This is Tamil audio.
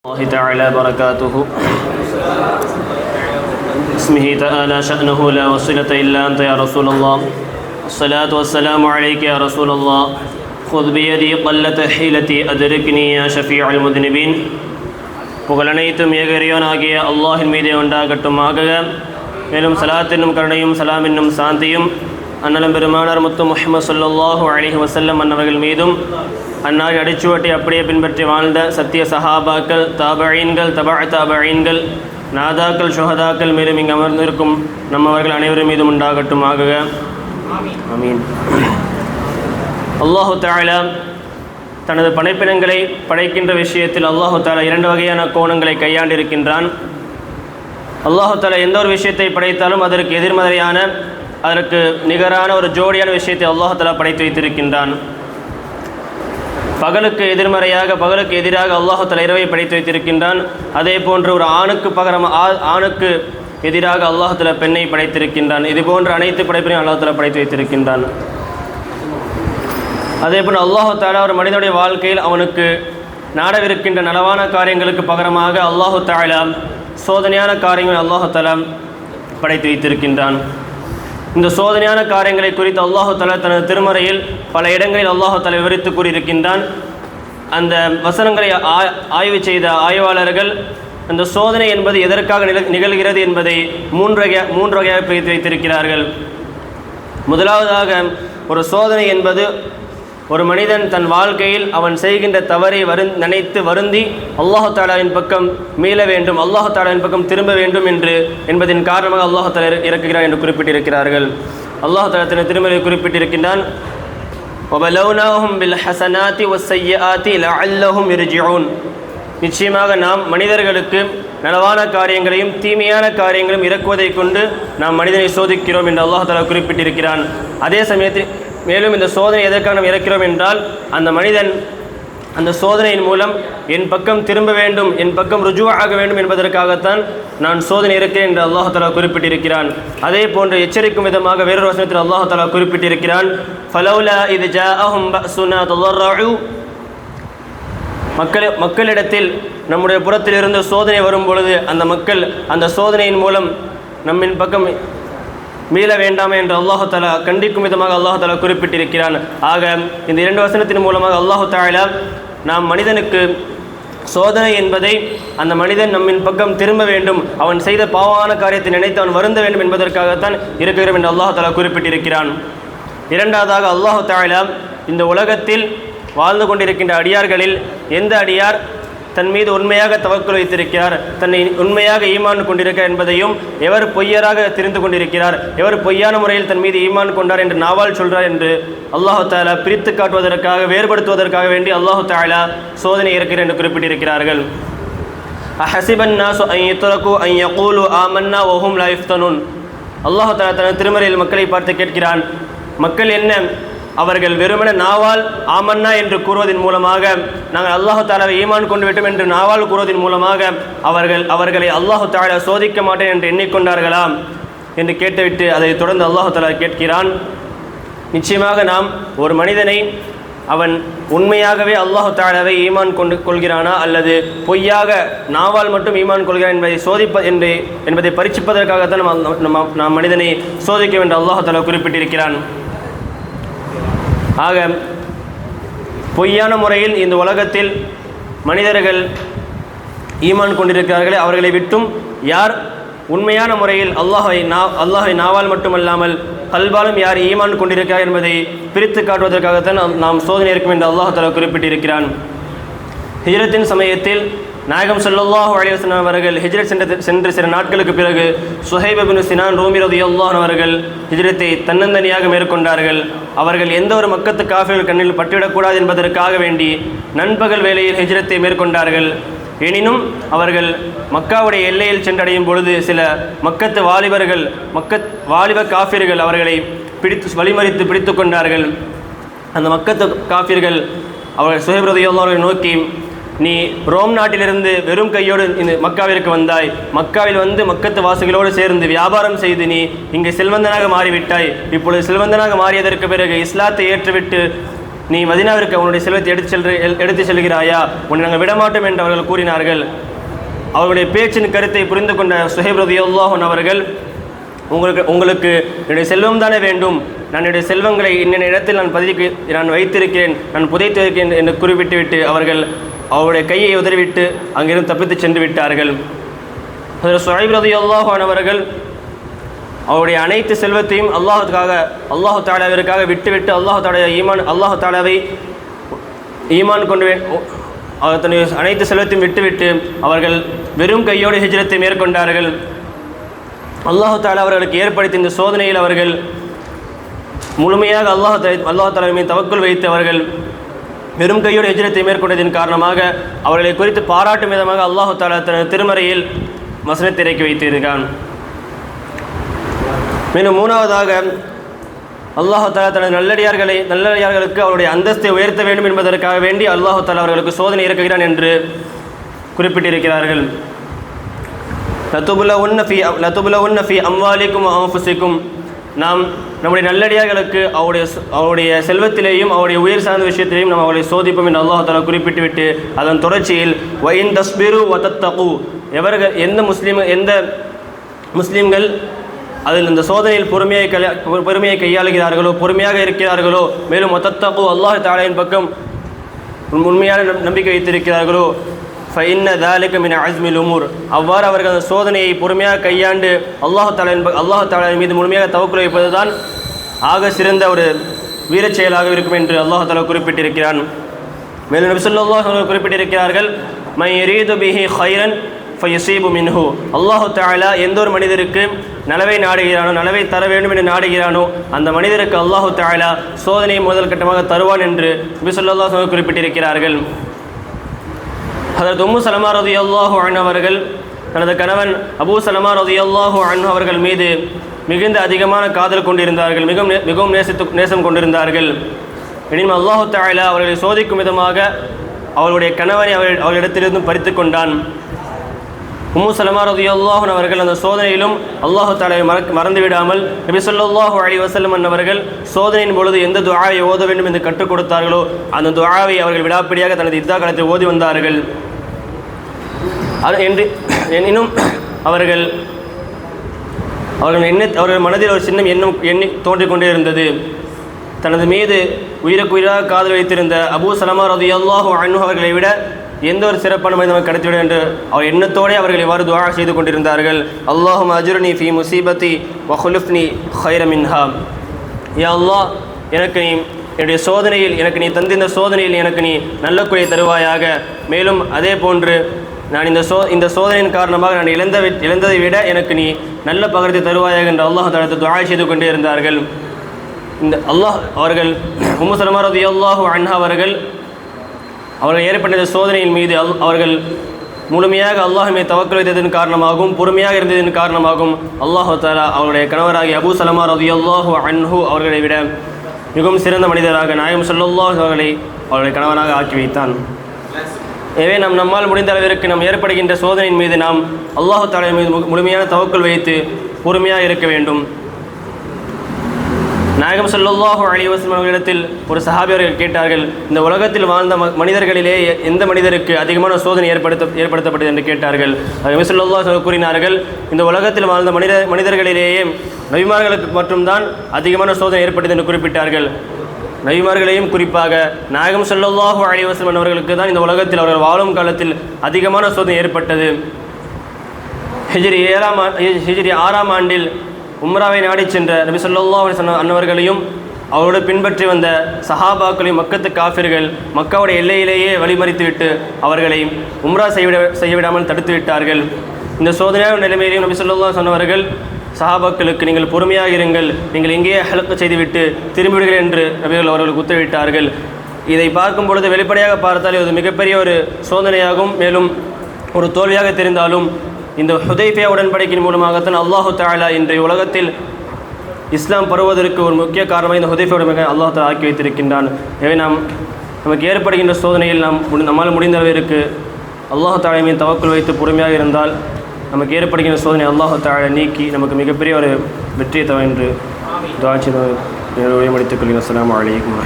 الله تعالى بركاته اسمه تعالى شأنه لا وصلة إلا أنت يا رسول الله الصلاة والسلام عليك يا رسول الله خذ بيدي قلة حيلتي أدركني يا شفيع المذنبين புகழனைத்தும் ஏகரியோனாகிய அல்லாஹின் மீதே உண்டாகட்டுமாக. மேலும் சலாத் என்னும் கருணையும் சலாம் என்னும் சாந்தியும் அன்னலம் பெருமானார் முத்து முஹம்மது ஸல்லல்லாஹு அலைஹி வஸல்லம் அன்னவர்கள் மீதும் அன்னாரை அடிச்சுவட்டை அப்படியே பின்பற்றி வாழ்ந்த சத்திய சஹாபாக்கள், தாபஈன்கள், தாபஈன்கள், நாதாக்கள், ஷுஹதாக்கள் மேலும் இங்கு அமர்ந்திருக்கும் நம்மவர்கள் அனைவரும் மீதும் உண்டாகட்டுமாக. ஆமீன். அல்லாஹு தஆலா தனது படைப்பினங்களை படைக்கின்ற விஷயத்தில் அல்லாஹு தஆலா இரண்டு வகையான கோணங்களை கையாண்டிருக்கின்றான். அல்லாஹு தஆலா எந்த ஒரு விஷயத்தை படைத்தாலும் அதற்கு எதிர்மறையான, அதற்கு நிகரான ஒரு ஜோடியான விஷயத்தை அல்லாஹு தஆலா படைத்து வைத்திருக்கின்றான். பகலுக்கு எதிர்மறையாக, பகலுக்கு எதிராக அல்லாஹு தஆலா இரவை படைத்து வைத்திருக்கின்றான். அதே போன்று ஒரு ஆணுக்கு எதிராக அல்லாஹு தஆலா பெண்ணை படைத்திருக்கின்றான். இது போன்ற அனைத்து படைப்பினையும் அல்லாஹு தஆலா படைத்து வைத்திருக்கின்றான். அதே போன்று அல்லாஹு தஆலா ஒரு மனிதனுடைய வாழ்க்கையில் அவனுக்கு நாடவிருக்கின்ற நலவான காரியங்களுக்கு பகரமாக அல்லாஹு தஆலா சோதனையான காரியங்களை அல்லாஹு தஆலா படைத்து வைத்திருக்கின்றான். இந்த சோதனையான காரியங்களை குறித்து அல்லாஹு தஆலா தனது திருமறையில் பல இடங்களில் அல்லாஹு தஆலா விவரித்து கூறியிருக்கின்றான். அந்த வசனங்களை ஆய்வு செய்த ஆய்வாளர்கள் அந்த சோதனை என்பது எதற்காக நிகழ்கிறது என்பதை மூன்று வகையாக பிரித்து வைத்திருக்கிறார்கள். முதலாவதாக, ஒரு சோதனை என்பது ஒரு மனிதன் தன் வாழ்க்கையில் அவன் செய்கின்ற தவறை நினைத்து வருந்தி அல்லாஹு தஆலாவின் பக்கம் மீள வேண்டும், அல்லாஹு தஆலாவின் பக்கம் திரும்ப வேண்டும் என்பதின் காரணமாக அல்லாஹு தஆலா இறக்குகிறார் என்று குறிப்பிட்டிருக்கிறார்கள். அல்லாஹு தஆலா தனது திருமறையில் குறிப்பிட்டிருக்கின்றான், வபலௌனாஹும் பில் ஹஸனாத்தி வஸ்ஸய்யிஆத்தி லஅல்லஹும் யர்ஜிஊன். நிச்சயமாக நாம் மனிதர்களுக்கு நலவான காரியங்களையும் தீமையான காரியங்களையும் இறக்குவதை கொண்டு நாம் மனிதனை சோதிக்கிறோம் என்று அல்லாஹு தஆலா குறிப்பிட்டிருக்கிறான். அதே சமயத்தில் மேலும் இந்த சோதனை எதற்காக நாம் இறக்கிறோம் என்றால், அந்த மனிதன் அந்த சோதனையின் மூலம் என் பக்கம் திரும்ப வேண்டும், என் பக்கம் ருஜுவா ஆக வேண்டும் என்பதற்காகத்தான் நான் சோதனை இருக்கிறேன் என்று அல்லாஹு தஆலா குறிப்பிட்டிருக்கிறான். அதே போன்று எச்சரிக்கும் விதமாக வேறொரு வசனத்தில் அல்லாஹு தஆலா குறிப்பிட்டிருக்கிறான், ஃபலௌலா இத் ஜாஅஹும் பஅஸுனா தضرعوا. மக்களிடத்தில் நம்முடைய புறத்திலிருந்து சோதனை வரும் பொழுது அந்த மக்கள் அந்த சோதனையின் மூலம் நம்மின் பக்கம் மீள வேண்டாமே என்று அல்லாஹு தஆலா கண்டிக்கும் விதமாக அல்லாஹு தஆலா குறிப்பிட்டிருக்கிறான். ஆக இந்த இரண்டு வசனத்தின் மூலமாக அல்லாஹு தஆலா நாம் மனிதனுக்கு சோதனை என்பதை அந்த மனிதன் நம்மின் பக்கம் திரும்ப வேண்டும், அவன் செய்த பாவமான காரியத்தை நினைத்து அவன் வருந்த வேண்டும் என்பதற்காகத்தான் இருக்கிறோம் என்று அல்லாஹு தஆலா குறிப்பிட்டிருக்கிறான். இரண்டாவதாக, அல்லாஹு தஆலா இந்த உலகத்தில் வாழ்ந்து கொண்டிருக்கின்ற அடியார்களில் எந்த அடியார் தன் மீது உண்மையாக தவக்குல் வைத்திருக்கிறார், தன்னை உண்மையாக ஈமான் கொண்டிருக்கிறார் என்பதையும், எவர் பொய்யராக தெரிந்து கொண்டிருக்கிறார், எவர் பொய்யான முறையில் தன் மீது ஈமான் கொண்டார் என்று நாவால் சொல்கிறார் என்று அல்லாஹு தஆலா பிரித்து காட்டுவதற்காக, வேறுபடுத்துவதற்காக வேண்டி அல்லாஹு தஆலா சோதனை இருக்கிறார் என்று குறிப்பிட்டிருக்கிறார்கள். அஹஸிபன் நாஸு அன் யுத்ரகு அன் யகூலு ஆமன்னா வஹும் லா யுஃப்தனூன். அல்லாஹு தஆலா தனது திருமறையில் மக்களை பார்த்து கேட்கிறான், மக்கள் என்ன அவர்கள் வெறுமனே நாவால் ஆமன்னா என்று கூறுவதன் மூலமாக, நாங்கள் அல்லாஹு தஆலாவை ஈமான் கொண்டு விட்டோம் என்று நாவால் கூறுவதன் மூலமாக அவர்களை அல்லாஹு தஆலா சோதிக்க மாட்டேன் என்று எண்ணிக்கொண்டார்களா என்று கேட்டுவிட்டு அதை தொடர்ந்து அல்லாஹு தஆலா கேட்கிறான், நிச்சயமாக நாம் ஒரு மனிதனை அவன் உண்மையாகவே அல்லாஹு தஆலாவை ஈமான் கொள்கிறானா அல்லது பொய்யாக நாவால் மட்டும் ஈமான் கொள்கிறான் என்பதை பரீட்சிப்பதற்காகத்தான் நாம் மனிதனை சோதிக்க வேண்டும் அல்லாஹு தஆலா குறிப்பிட்டிருக்கிறான். ஆக பொய்யான முறையில் இந்த உலகத்தில் மனிதர்கள் ஈமான் கொண்டிருக்கிறார்களே, அவர்களை விட்டும் யார் உண்மையான முறையில் அல்லாஹை நாவால் மட்டுமல்லாமல் கல்பாலும் யார் ஈமான் கொண்டிருக்கிறார் என்பதை பிரித்து காட்டுவதற்காகத்தான் நாம் சோதனை இருக்கும் என்று அல்லாஹ் தஆலா குறிப்பிட்டிருக்கிறான். ஹிஜ்ரத்தின் சமயத்தில் நாயகம் ஸல்லல்லாஹு அலைஹி வஸல்லம் அவர்கள் ஹிஜ்ரத் சென்று சில நாட்களுக்கு பிறகு சுஹைப் இப்னு சினான் ரூமி ரலியல்லாஹு அன்ஹு அவர்கள் ஹிஜ்ரத்தை தன்னந்தனியாக மேற்கொண்டார்கள். அவர்கள் எந்த ஒரு மக்கத்து காஃபிர்கள் கண்ணில் பட்டுவிடக்கூடாது என்பதற்காக வேண்டி நண்பகல் வேளையில் ஹிஜ்ரத்தை மேற்கொண்டார்கள். எனினும் அவர்கள் மக்காவுடைய எல்லையில் சென்றடையும் பொழுது சில மக்கத்து வாலிப காஃபிர்கள் அவர்களை வழிமறித்து பிடித்து கொண்டார்கள். அந்த மக்கத்து காஃபிர்கள் அவர்கள் சுஹைப் ரலியல்லாஹு அன்ஹு நோக்கி, நீ ரோம் நாட்டிலிருந்து வெறும் கையோடு இந்த மக்காவிற்கு வந்தாய், மக்காவில் வந்து மக்கத்து வாசிகளோடு சேர்ந்து வியாபாரம் செய்து நீ இங்கே செல்வந்தனாக மாறிவிட்டாய், இப்பொழுது செல்வந்தனாக மாறியதற்கு பிறகு இஸ்லாத்தை ஏற்றுவிட்டு நீ மதீனாவிற்கு அவனுடைய செல்வத்தை எடுத்து செல்கிறாயா, உன்னை நாங்கள் விடமாட்டோம் என்று அவர்கள் கூறினார்கள். அவருடைய பேச்சின் கருத்தை புரிந்து கொண்ட சுஹைப் ரலியல்லாஹு அன்ஹு அவர்கள், உங்களுக்கு என்னுடைய செல்வம் தானே வேண்டும், நான் என்னுடைய செல்வங்களை இன்ன இடத்தில் நான் வைத்திருக்கிறேன், நான் புதைத்து இருக்கிறேன் என்று குறிப்பிட்டுவிட்டு அவர்கள் அவருடைய கையை உதறிவிட்டு அங்கிருந்து தப்பித்து சென்று விட்டார்கள். சுஹைப் ரலியல்லாஹு அன்ஹு அவர்கள் அவருடைய அனைத்து செல்வத்தையும் அல்லாஹு தஆலாவிற்காக விட்டுவிட்டு அல்லாஹு தஆலாவை ஈமான் கொண்டு தன்னுடைய அனைத்து செல்வத்தையும் விட்டுவிட்டு அவர்கள் வெறும் கையோடு ஹிஜ்ரத்தை மேற்கொண்டார்கள். அல்லாஹு தஆலா அவர்களுக்கு ஏற்படுத்திய இந்த சோதனையில் அவர்கள் முழுமையாக அல்லாஹு தஆலா மீது தவக்குல் வைத்து அவர்கள் வெறும் கையோடு ஹிஜ்ரத்தை மேற்கொண்டதின் காரணமாக அவர்களை குறித்து பாராட்டும் விதமாக அல்லாஹு தஆலா தனது திருமறையில் வசனத்தை இறக்கி வைத்திருக்கிறான். மேலும் மூணாவதாக அல்லாஹு தஆலா தனது நல்லடியார்களுக்கு அவருடைய அந்தஸ்தை உயர்த்த வேண்டும் என்பதற்காக வேண்டி அல்லாஹு தஆலா அவர்களுக்கு சோதனை இறக்குகிறான் என்று குறிப்பிட்டிருக்கிறார்கள். லதுபுலவுன்ன ஃபீ அம்வாலிக்கும் வ அன்ஃபுசிக்கும், நாம் நம்முடைய நல்லடியார்களுக்கு அவருடைய செல்வத்திலேயும் அவருடைய உயிர் சார்ந்த விஷயத்திலேயும் நாம் அவர்களை சோதிப்போம் என்று அல்லாஹு தஆலா குறிப்பிட்டுவிட்டு அதன் தொடர்ச்சியில் வ இன் தஸ்பிரு வ தத்தகு, எந்த முஸ்லீம்கள் அதில் இந்த சோதனையில் பொறுமையை கையாளுகிறார்களோ, பொறுமையாக இருக்கிறார்களோ, மேலும் வத்தத்தகு அல்லாஹ் தஆலாவின் பக்கம் உண்மையான நம்பிக்கை வைத்திருக்கிறார்களோ, ஃபஇன்ன ذلك من عزم الامور, அவ்வாறு அவர்கள் அந்த சோதனையை பொறுமையாக கையாண்டு அல்லாஹ் தஆலாவின் மீது முழுமையாக தவக்குல் வைப்பதுதான் ஆக சிறந்த ஒரு வீரச் செயலாக இருக்கும் என்று அல்லாஹ் தஆலா குறிப்பிட்டிருக்கிறான். மேலும் நபி ஸல்லல்லாஹு அலைஹி வஸல்லம் குறிப்பிட்டிருக்கிறார்கள், மன் யரீது பிஹி கைரன் ஃபயஸீபு மின்ஹு, அல்லாஹ் தஆலா எந்த ஒரு மனிதருக்கு நலவை நாடுகிறானோ, நலவை தர வேண்டும் என்று நாடுகிறானோ அந்த மனிதருக்கு அல்லாஹ் தஆலா சோதனையை முதல் கட்டமாக தருவான் என்று நபி ஸல்லல்லாஹு அலைஹி வஸல்லம் குறிப்பிட்டிருக்கிறார்கள். ஹதரத் உம்மு சலமா ரலியல்லாஹு அன்ஹா அவர்கள் தனது கணவன் அபூ சலமா ரலியல்லாஹு அன்ஹு அவர்கள் மீது மிகுந்த அதிகமான காதல் கொண்டிருந்தார்கள், மிகவும் நேசம் கொண்டிருந்தார்கள். எனினும் அல்லாஹ் தஆலா அவர்களை சோதிக்கும் விதமாக அவருடைய கணவனை அவர்களிடத்திலிருந்து பறித்து கொண்டான். உம்மு சலமா ரலியல்லாஹு அன்ஹா அவர்கள் அந்த சோதனையிலும் அல்லாஹ் தஆலாவை மறந்துவிடாமல் நபி ஸல்லல்லாஹு அலைஹி வஸல்லம் அவர்கள் சோதனையின் பொழுது எந்த துஆவை ஓத வேண்டும் என்று கற்றுக் கொடுத்தார்களோ அந்த துஆவை அவர்கள் விடாப்பிடியாக தனது இத்தா காலத்தில் ஓதி வந்தார்கள். எனினும் அவர்கள் மனதில் ஒரு சின்னம் எண்ணி தோன்றிக் கொண்டே இருந்தது. தனது மீது உயிராக காதல் வைத்திருந்த அபூ சலமா ரலியல்லாஹு அன்ஹு அவர்களை விட எந்த ஒரு சிறப்பான மனிதனை கிடைத்துவிடும் என்று அவர் எண்ணத்தோடு அவர்கள் இவ்வாறு துஆ செய்து கொண்டிருந்தார்கள். அல்லாஹும்ம அஜுர்னி ஃபீ முஸீபத்தி வ குலிஃப்னி கைர மின்ஹா, யா அல்லாஹ் என்னுடைய சோதனையில் எனக்கு நீ தந்த சோதனையில் எனக்கு நீ நல்ல குறையை தருவாயாக, மேலும் அதே போன்று நான் இந்த சோதனையின் காரணமாக நான் இழந்ததை விட எனக்கு நீ நல்ல பகரத்தை தருவாயாக என்று அல்லாஹ் தஆலா துஆ செய்து கொண்டே இருந்தார்கள். இந்த அவர்கள் உம்மு சலமா ரலியல்லாஹு அன்ஹா அவர்கள் ஏற்பட்ட சோதனையின் மீது அவர்கள் முழுமையாக அல்லாஹ் மீது தவக்குல் வைத்ததன் காரணமாகவும் பொறுமையாக இருந்ததன் காரணமாகவும் அல்லாஹ் தஆலா அவருடைய கணவராகிய அபூ சலமா ரலியல்லாஹு அன்ஹு அவர்களை விட மிகவும் சிறந்த மனிதராக நாயகம் ஸல்லல்லாஹு அலைஹி அவர்களை அவருடைய கணவனாக ஆக்கி வைத்தான். எனவே நம்மால் முடிந்த அளவிற்கு நாம் ஏற்படுகின்ற சோதனையின் மீது நாம் அல்லாஹ் தஆலா மீது முழுமையான தவக்குல் வைத்து பொறுமையாக இருக்க வேண்டும். நாயகம் ஸல்லல்லாஹு அலைஹி வஸல்லம் அவர்களிடத்தில் ஒரு சஹாபி அவர்கள் கேட்டார்கள், இந்த உலகத்தில் வாழ்ந்த மனிதர்களிலே எந்த மனிதருக்கு அதிகமான சோதனை ஏற்படுத்தப்பட்டது என்று கேட்டார்கள். நபி ஸல்லல்லாஹு அலைஹி வஸல்லம் கூறினார்கள், இந்த உலகத்தில் வாழ்ந்த மனிதர்களிலேயே நபிமார்களுக்கு மட்டும்தான் அதிகமான சோதனை ஏற்பட்டது என்று குறிப்பிட்டார்கள். நபிமார்களையும் குறிப்பாக நாயகம் ஸல்லல்லாஹு அலைஹி வஸல்லம் அவர்களுக்கு தான் இந்த உலகத்தில் அவர்கள் வாழும் காலத்தில் அதிகமான சோதனை ஏற்பட்டது. ஹிஜ்ரி 6ஆம் ஆண்டில் உம்ராவை நாடி சென்ற நபி ஸல்லல்லாஹு அலைஹி வஸல்லம் அன்னவர்களையும் அவரோடு பின்பற்றி வந்த சஹாபாக்களையும் மக்கத்து காஃபிர்கள் மக்காவுடைய எல்லையிலேயே வழிமறித்துவிட்டு அவர்களை உம்ரா செய்யவிடாமல் தடுத்து விட்டார்கள். இந்த சோதனையான நிலைமையிலையும் நபி ஸல்லல்லாஹு அலைஹி வஸல்லம் சொன்னவர்கள் சஹாபாக்களுக்கு நீங்கள் பொறுமையாக இருங்கள், நீங்கள் இங்கேயே ஹலக்கு செய்துவிட்டு திரும்பிவிடுங்கள் என்று நபிகள் அவர்களுக்கு உத்தரவிட்டார்கள். இதை பார்க்கும் பொழுது வெளிப்படையாக பார்த்தால் இது மிகப்பெரிய ஒரு சோதனையாகும், மேலும் ஒரு தோல்வியாக தெரிந்தாலும் இந்த ஹுதைஃபியா உடன்படிக்கையின் மூலமாகத்தான் அல்லாஹு தஆலா இன்றைய உலகத்தில் இஸ்லாம் பரவுவதற்கு ஒரு முக்கிய காரணமாக இந்த ஹுதைஃபியா உடன்படிக்கை அல்லாஹ் தஆலா ஆக்கி வைத்திருக்கின்றான். எனவே நமக்கு ஏற்படுகின்ற சோதனையில் நம்மால் முடிந்த அளவிற்கு அல்லாஹ் தஆலா மீது தவக்குல் வைத்து பொறுமையாக இருந்தால் நமக்கு ஏற்படுகின்ற சோதனை அல்லாஹ் தஆலா நீக்கி நமக்கு மிகப்பெரிய ஒரு வெற்றியை தர என்று துஆ செய்து முடித்துக் கொள்கிறேன். அஸ்ஸலாமு அலைக்கும்.